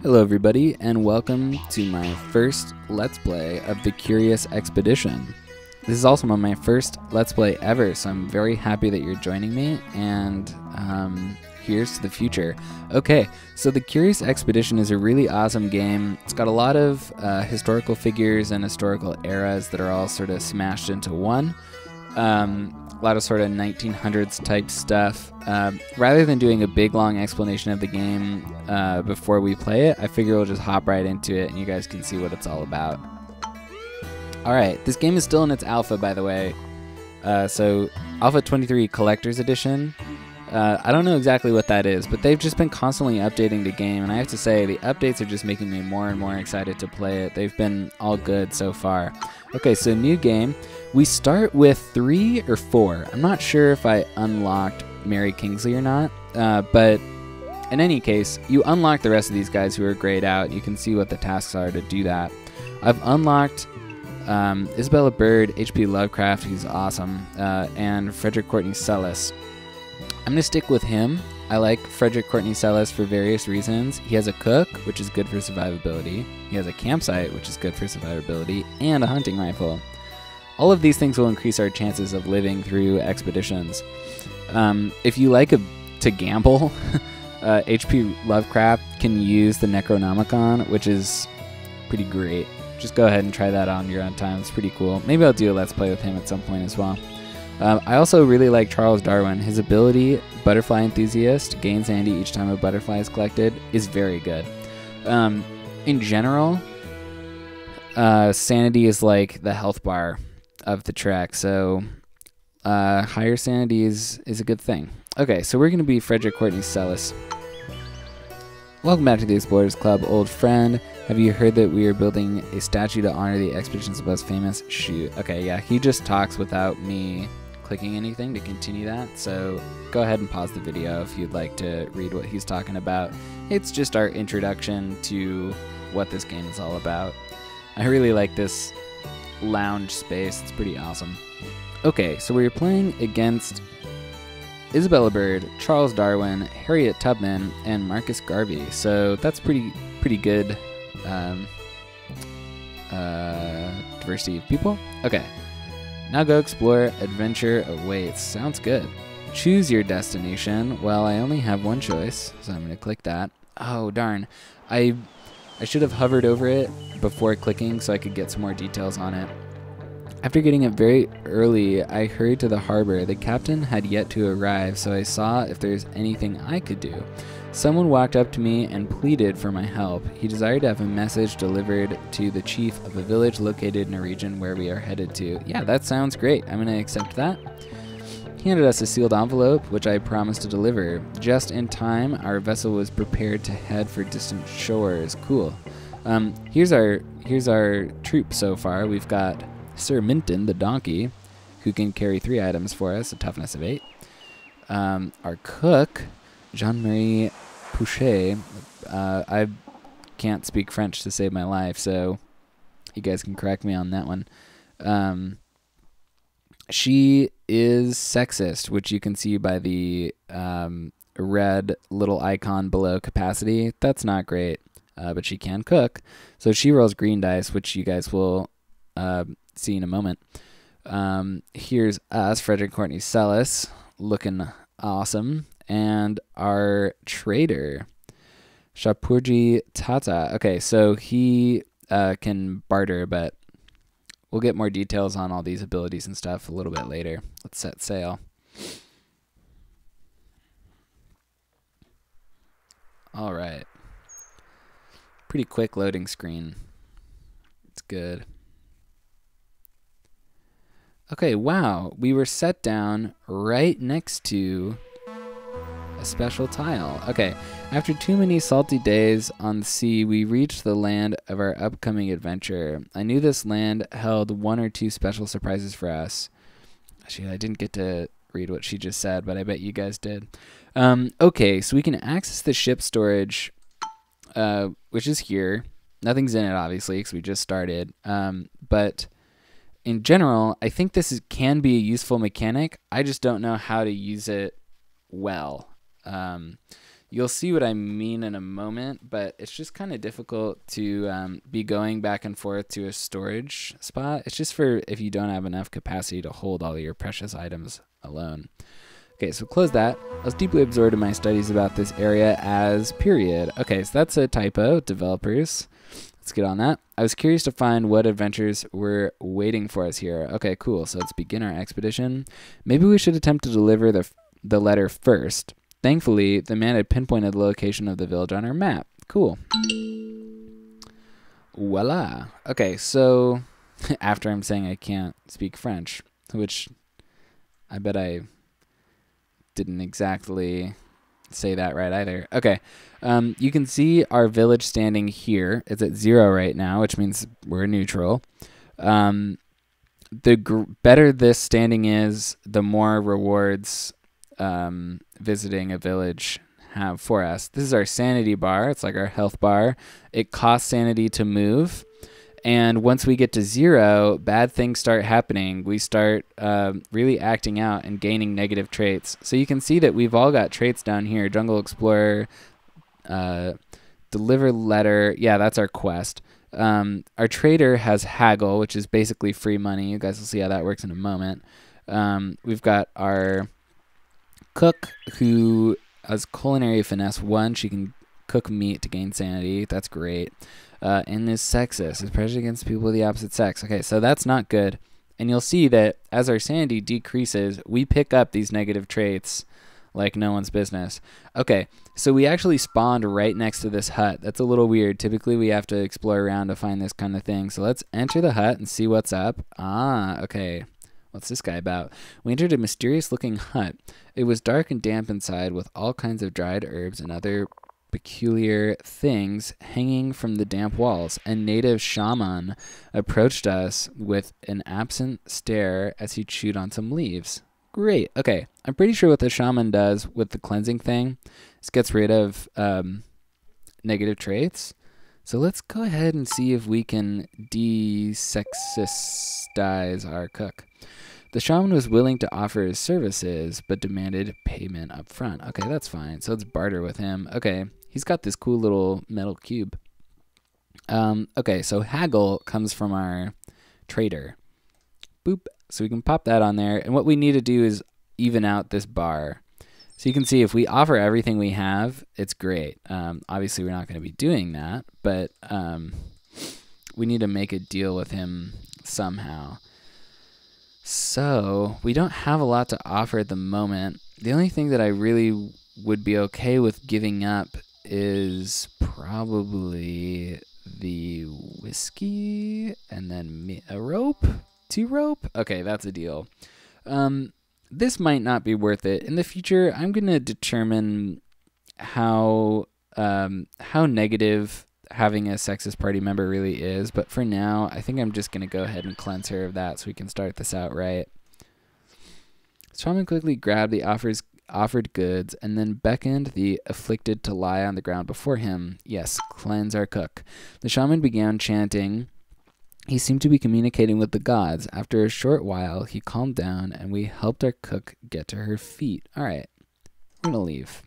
Hello everybody, and welcome to my first Let's Play of the Curious Expedition. This is also my first Let's Play ever, so I'm very happy that you're joining me, and here's to the future. Okay, so the Curious Expedition is a really awesome game. It's got a lot of historical figures and historical eras that are all sort of smashed into one. A lot of sort of 1900s type stuff. Rather than doing a big long explanation of the game before we play it, I figure we'll just hop right into it and you guys can see what it's all about. Alright, this game is still in its alpha, by the way. So Alpha 23 Collector's Edition. I don't know exactly what that is, but they've just been constantly updating the game, and I have to say, the updates are just making me more and more excited to play it. They've been all good so far. Okay, so new game. We start with 3 or 4. I'm not sure if I unlocked Mary Kingsley or not, but in any case, you unlock the rest of these guys who are grayed out. You can see what the tasks are to do that. I've unlocked Isabella Bird, H.P. Lovecraft, who's awesome, and Frederick Courtney Selous. I'm going to stick with him. I like Frederick Courtney Selous for various reasons. He has a cook, which is good for survivability. He has a campsite, which is good for survivability, and a hunting rifle. All of these things will increase our chances of living through expeditions. If you like to gamble, H.P. Lovecraft can use the Necronomicon, which is pretty great. Just go ahead and try that on your own time. It's pretty cool. Maybe I'll do a Let's Play with him at some point as well. I also really like Charles Darwin. His ability, Butterfly Enthusiast, gain sanity each time a butterfly is collected, is very good. In general, sanity is like the health bar of the trek, so higher sanity is a good thing. Okay, so we're going to be Frederick Courtney Selous. Welcome back to the Explorers Club, old friend. Have you heard that we are building a statue to honor the expedition's most famous? Shoot. Okay, yeah, he just talks without me clicking anything to continue that, so go ahead and pause the video if you'd like to read what he's talking about. It's just our introduction to what this game is all about. I really like this lounge space. It's pretty awesome. Okay, so we're playing against Isabella Bird, Charles Darwin, Harriet Tubman, and Marcus Garvey. So that's pretty good diversity of people. Okay, now go explore. Adventure awaits. Sounds good. Choose your destination. Well, I only have one choice, so I'm going to click that. Oh, darn. I should have hovered over it before clicking so I could get some more details on it. After getting up very early, I hurried to the harbor. The captain had yet to arrive, so I saw if there's anything I could do. Someone walked up to me and pleaded for my help. He desired to have a message delivered to the chief of a village located in a region where we are headed to. Yeah, that sounds great. I'm going to accept that. He handed us a sealed envelope, which I promised to deliver. Just in time, our vessel was prepared to head for distant shores. Cool. Here's our troop so far. We've got Sir Minton, the donkey, who can carry 3 items for us, a toughness of 8. Our cook, Jean-Marie Pouchet. I can't speak French to save my life, so you guys can correct me on that one. She is sexist, which you can see by the red little icon below capacity. That's not great, but she can cook. So she rolls green dice, which you guys will see in a moment. Here's us, Frederick Courtney Selous, looking awesome. And our trader, Shapurji Tata. Okay, so he can barter, but we'll get more details on all these abilities and stuff a little bit later. Let's set sail. All right. Pretty quick loading screen. It's good. Okay, wow. We were set down right next to a special tile. Okay, after too many salty days on the sea, we reached the land of our upcoming adventure. I knew this land held 1 or 2 special surprises for us. Actually, I didn't get to read what she just said, but I bet you guys did. Okay, so we can access the ship storage, which is here. Nothing's in it, obviously, because we just started. But in general, I think this can be a useful mechanic. I just don't know how to use it well. You'll see what I mean in a moment, but it's just kind of difficult to be going back and forth to a storage spot. It's just for if you don't have enough capacity to hold all of your precious items alone. Okay, so close that. I was deeply absorbed in my studies about this area as period. Okay, so that's a typo, developers. Let's get on that. I was curious to find what adventures were waiting for us here. Okay, cool. So let's begin our expedition. Maybe we should attempt to deliver the letter first. Thankfully, the man had pinpointed the location of the village on our map. Cool. Voila. Okay, so after I'm saying I can't speak French, which I bet I didn't exactly say that right either. Okay, you can see our village standing here. It's at 0 right now, which means we're neutral. The better this standing is, the more rewards visiting a village have for us. This is our sanity bar. It's like our health bar. It costs sanity to move. And once we get to 0, bad things start happening. We start really acting out and gaining negative traits. So you can see that we've all got traits down here. Jungle Explorer, Deliver Letter. Yeah, that's our quest. Our trader has Haggle, which is basically free money. You guys will see how that works in a moment. We've got our cook, who has Culinary Finesse 1. She can cook meat to gain sanity. That's great. And is sexist. Is prejudiced against people of the opposite sex. Okay, so that's not good. And you'll see that as our sanity decreases, we pick up these negative traits like no one's business. Okay, so we actually spawned right next to this hut. That's a little weird. Typically, we have to explore around to find this kind of thing. So let's enter the hut and see what's up. Ah, okay. What's this guy about? We entered a mysterious-looking hut. It was dark and damp inside with all kinds of dried herbs and other peculiar things hanging from the damp walls. A native shaman approached us with an absent stare as he chewed on some leaves. Great. Okay, I'm pretty sure what the shaman does with the cleansing thing is gets rid of negative traits. So let's go ahead and see if we can de-sexistize our cook. The shaman was willing to offer his services, but demanded payment up front. Okay, that's fine. So let's barter with him. Okay, he's got this cool little metal cube. Okay, so haggle comes from our trader. Boop. So we can pop that on there. And what we need to do is even out this bar. So you can see if we offer everything we have, it's great. Obviously, we're not going to be doing that, but we need to make a deal with him somehow. So we don't have a lot to offer at the moment. The only thing that I really would be okay with giving up is probably the whiskey and then a rope. 2 rope? Okay, that's a deal. This might not be worth it. In the future, I'm going to determine how negative having a sexist party member really is. But for now, I think I'm just going to go ahead and cleanse her of that so we can start this out right. Shaman quickly grabbed the offered goods and then beckoned the afflicted to lie on the ground before him. Yes, cleanse our cook. The shaman began chanting. He seemed to be communicating with the gods. After a short while, he calmed down, and we helped our cook get to her feet. All right, we're going to leave.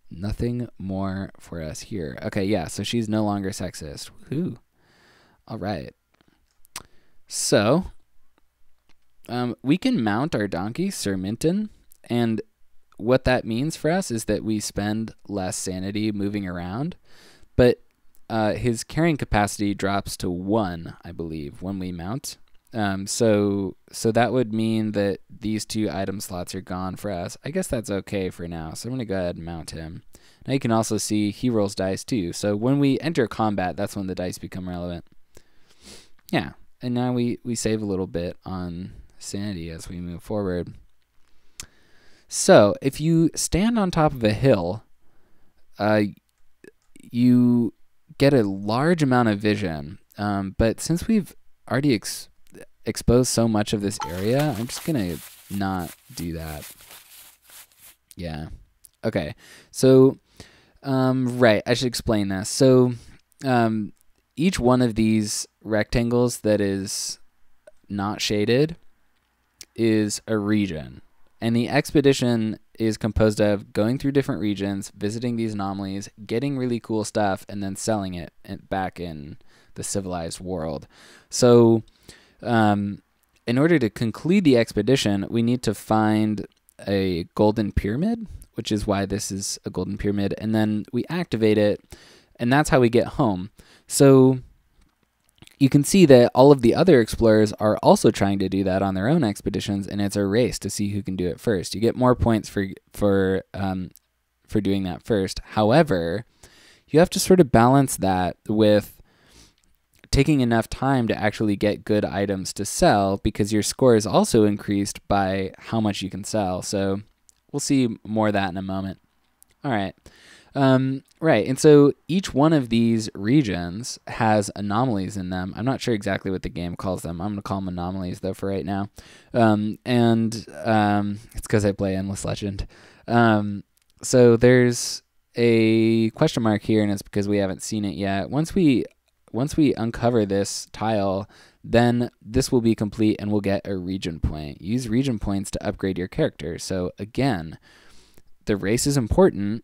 Nothing more for us here. Okay, yeah, so she's no longer sexist. Woohoo. All right. So, we can mount our donkey, Sir Minton, and what that means for us is that we spend less sanity moving around, but his carrying capacity drops to 1, I believe, when we mount. So that would mean that these 2 item slots are gone for us. I guess that's okay for now. So I'm going to go ahead and mount him. Now you can also see he rolls dice too. So when we enter combat, that's when the dice become relevant. Yeah. And now we save a little bit on sanity as we move forward. So if you stand on top of a hill, you get a large amount of vision, but since we've already exposed so much of this area, I'm just gonna not do that. Yeah. Okay. So, right, I should explain this. So, each one of these rectangles that is not shaded is a region, and the expedition is composed of going through different regions, visiting these anomalies, getting really cool stuff, and then selling it back in the civilized world. So in order to conclude the expedition, we need to find a golden pyramid, which is why this is a golden pyramid, and then we activate it, and that's how we get home. So you can see that all of the other explorers are also trying to do that on their own expeditions, and it's a race to see who can do it first. You get more points for doing that first. However, you have to sort of balance that with taking enough time to actually get good items to sell, because your score is also increased by how much you can sell. So we'll see more of that in a moment. All right. Right, and so each one of these regions has anomalies in them. I'm not sure exactly what the game calls them. I'm going to call them anomalies, though, for right now. It's because I play Endless Legend. So there's a question mark here, and it's because we haven't seen it yet. Once we uncover this tile, then this will be complete, and we'll get a region point. Use region points to upgrade your character. So again, the race is important,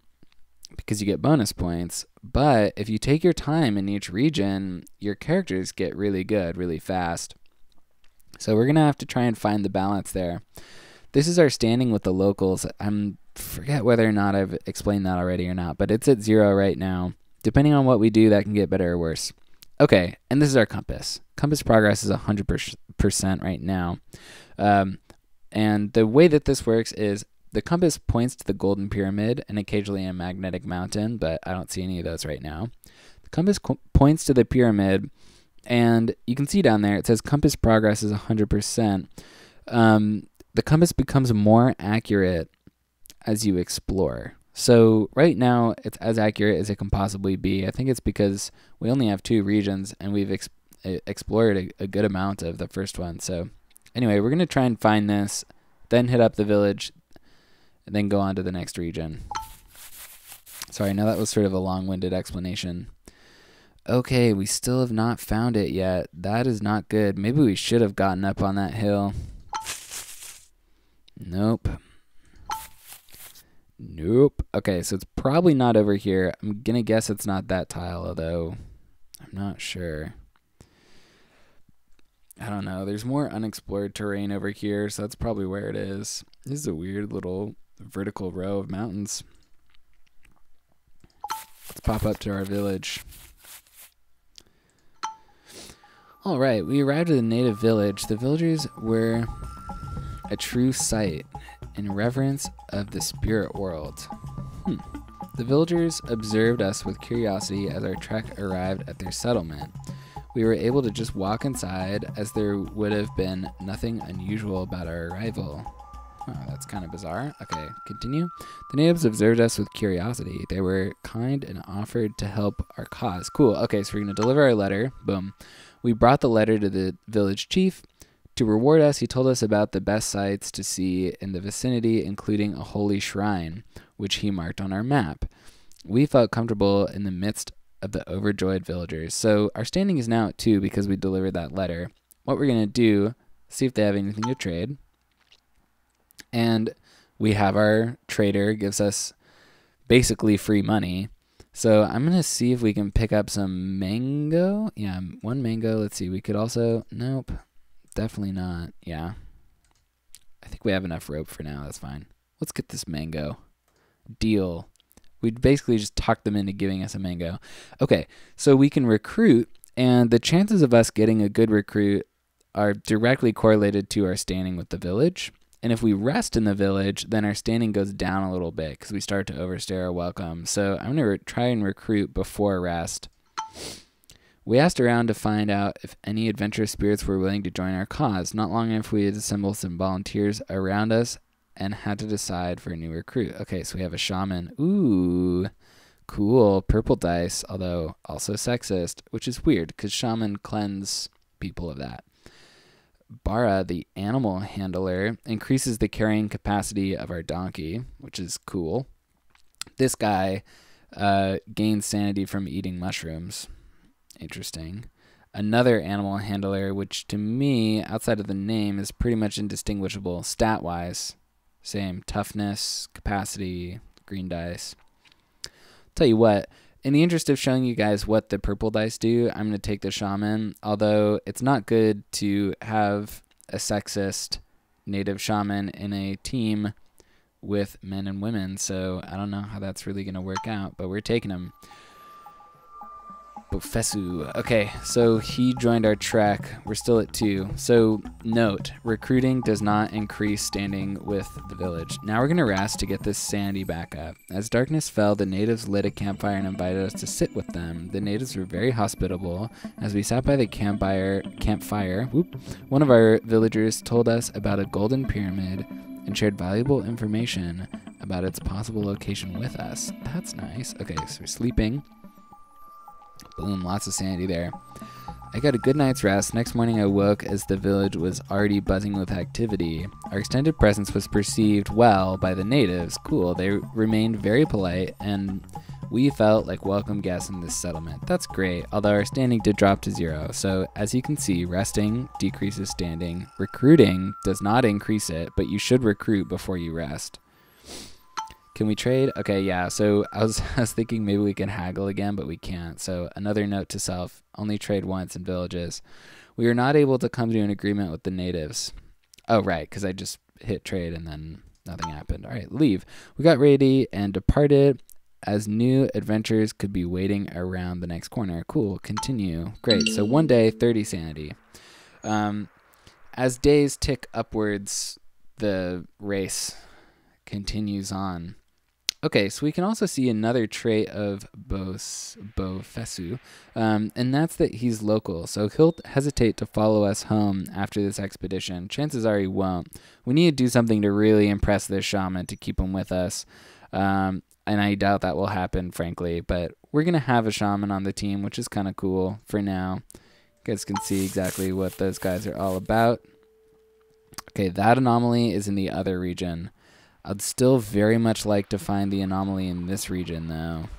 because you get bonus points, but if you take your time in each region, your characters get really good really fast. So we're going to have to try and find the balance there. This is our standing with the locals. I forget whether or not I've explained that already or not, but it's at 0 right now. Depending on what we do, that can get better or worse. Okay, and this is our compass. Compass progress is 100% right now. And the way that this works is the compass points to the golden pyramid and occasionally a magnetic mountain, but I don't see any of those right now. The compass points to the pyramid, and you can see down there it says compass progress is 100%. The compass becomes more accurate as you explore. So right now it's as accurate as it can possibly be. I think it's because we only have 2 regions and we've explored a good amount of the first one. So anyway, we're going to try and find this, then hit up the village, and then go on to the next region. Sorry, I know that was sort of a long-winded explanation. Okay, we still have not found it yet. That is not good. Maybe we should have gotten up on that hill. Nope. Nope. Okay, so it's probably not over here. I'm going to guess it's not that tile, although I'm not sure. I don't know. There's more unexplored terrain over here, so that's probably where it is. This is a weird little vertical row of mountains. Let's pop up to our village. All right, we arrived at the native village. The villagers were a true sight in reverence of the spirit world. The villagers observed us with curiosity as our trek arrived at their settlement. We were able to just walk inside, as there would have been nothing unusual about our arrival. Oh, that's kind of bizarre. Okay, continue. The natives observed us with curiosity. They were kind and offered to help our cause. Cool. Okay, so we're going to deliver our letter. Boom. We brought the letter to the village chief. To reward us, he told us about the best sights to see in the vicinity, including a holy shrine, which he marked on our map. We felt comfortable in the midst of the overjoyed villagers. So our standing is now at 2 because we delivered that letter. What we're going to do, see if they have anything to trade. And we have our trader, gives us basically free money. So I'm going to see if we can pick up some mango. Yeah, 1 mango. Let's see. We could also, nope, definitely not. Yeah. I think we have enough rope for now. That's fine. Let's get this mango. Deal. We'd basically just talk them into giving us a mango. Okay, so we can recruit, and the chances of us getting a good recruit are directly correlated to our standing with the village. And if we rest in the village, then our standing goes down a little bit because we start to overstay our welcome. So I'm going to try and recruit before rest. We asked around to find out if any adventurous spirits were willing to join our cause. Not long after we had assembled some volunteers around us and had to decide for a new recruit. Okay, so we have a shaman. Ooh, cool. Purple dice, although also sexist, which is weird because shaman cleanse people of that. Bara, the animal handler, increases the carrying capacity of our donkey, which is cool. This guy gains sanity from eating mushrooms. Interesting. Another animal handler, which to me, outside of the name, is pretty much indistinguishable stat-wise. Same. Toughness, capacity, green dice. Tell you what, in the interest of showing you guys what the purple dice do, I'm going to take the shaman, although it's not good to have a sexist native shaman in a team with men and women, so I don't know how that's really going to work out, but we're taking him. Bofesu. Okay, so he joined our trek. We're still at 2. So note, recruiting does not increase standing with the village. Now we're going to rest to get this sanity back up. As darkness fell, the natives lit a campfire and invited us to sit with them. The natives were very hospitable. As we sat by the campfire, one of our villagers told us about a golden pyramid and shared valuable information about its possible location with us. That's nice. Okay, so we're sleeping. Boom, lots of sanity there. I got a good night's rest. Next morning I woke as the village was already buzzing with activity. Our extended presence was perceived well by the natives. Cool, they remained very polite, and we felt like welcome guests in this settlement. That's great, although our standing did drop to 0. So as you can see, resting decreases standing. Recruiting does not increase it, but you should recruit before you rest. Can we trade? Okay, yeah, so I was thinking maybe we can haggle again, but we can't. So another note to self, only trade once in villages. We were not able to come to an agreement with the natives. Oh, right, because I just hit trade and then nothing happened. All right, leave. We got ready and departed as new adventures could be waiting around the next corner. Cool, continue. Great, so one day, 30 sanity. As days tick upwards, the race continues on. Okay, so we can also see another trait of Bofesu, and that's that he's local. So he'll hesitate to follow us home after this expedition. Chances are he won't. We need to do something to really impress this shaman to keep him with us, and I doubt that will happen, frankly. But we're going to have a shaman on the team, which is kind of cool for now. You guys can see exactly what those guys are all about. Okay, that anomaly is in the other region. I'd still very much like to find the anomaly in this region, though.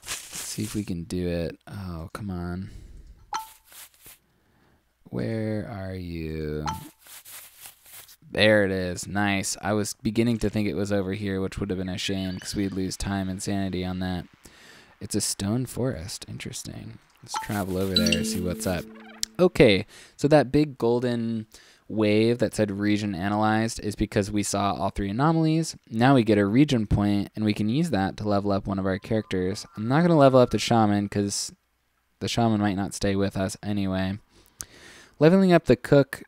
Let's see if we can do it. Oh, come on. Where are you? There it is. Nice. I was beginning to think it was over here, which would have been a shame because we'd lose time and sanity on that. It's a stone forest. Interesting. Let's travel over there, see what's up. Okay, so that big golden wave that said region analyzed is because we saw all 3 anomalies. Now we get a region point, and we can use that to level up one of our characters. I'm not going to level up the shaman because the shaman might not stay with us anyway. Leveling up the cook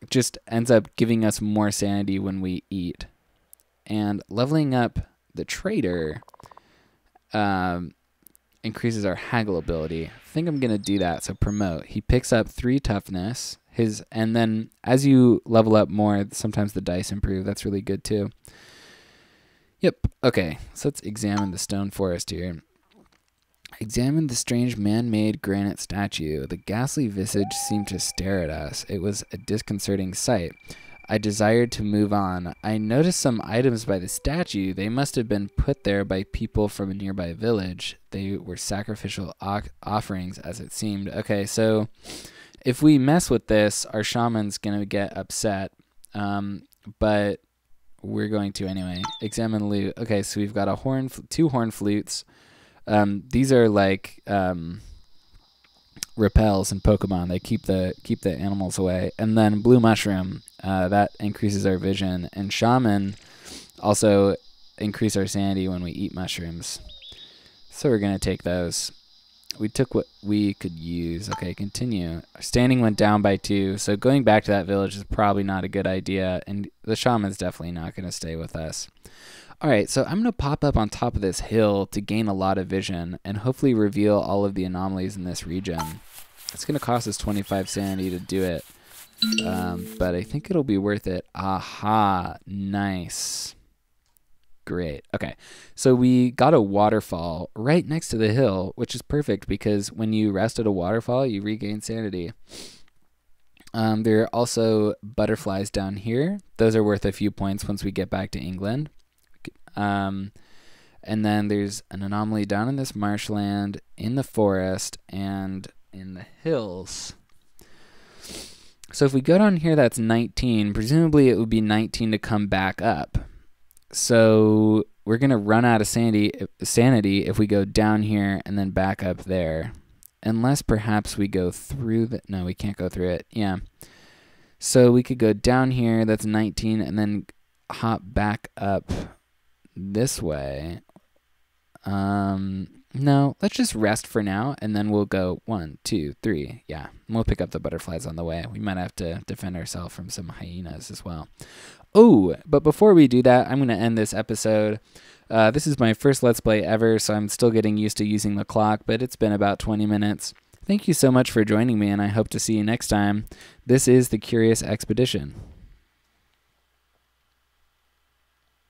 just ends up giving us more sanity when we eat. And leveling up the trader increases our haggle ability. I think I'm going to do that. So promote. He picks up 3 toughness. And then as you level up more, sometimes the dice improve. That's really good too. Yep. Okay. So let's examine the stone forest here. Examine the strange man-made granite statue. The ghastly visage seemed to stare at us. It was a disconcerting sight. I desired to move on. I noticed some items by the statue. They must have been put there by people from a nearby village. They were sacrificial offerings, as it seemed. Okay, so if we mess with this, our shaman's going to get upset. But we're going to anyway. Examine loot. Okay, so we've got 2 horn flutes. These are like repels in Pokemon. They keep the animals away. And then blue mushroom. That increases our vision. And shaman also increase our sanity when we eat mushrooms. So we're going to take those. We took what we could use. Okay, continue. Our standing went down by 2. So going back to that village is probably not a good idea. And the shaman's definitely not going to stay with us. All right, so I'm going to pop up on top of this hill to gain a lot of vision and hopefully reveal all of the anomalies in this region. It's going to cost us 25 sanity to do it. But I think it'll be worth it. Aha, nice. Great. Okay, so we got a waterfall right next to the hill, which is perfect because when you rest at a waterfall, you regain sanity. There are also butterflies down here. Those are worth a few points once we get back to England. And then there's an anomaly down in this marshland, in the forest, and in the hills. So if we go down here, that's 19. Presumably it would be 19 to come back up. So we're going to run out of sanity if we go down here and then back up there. Unless perhaps we go through the... No, we can't go through it. Yeah. So we could go down here, that's 19, and then hop back up this way. No, let's just rest for now, and then we'll go 1, 2, 3. Yeah, and we'll pick up the butterflies on the way. We might have to defend ourselves from some hyenas as well. Oh, but before we do that, I'm going to end this episode. This is my first Let's Play ever, so I'm still getting used to using the clock, but it's been about 20 minutes. Thank you so much for joining me, and I hope to see you next time. This is The Curious Expedition.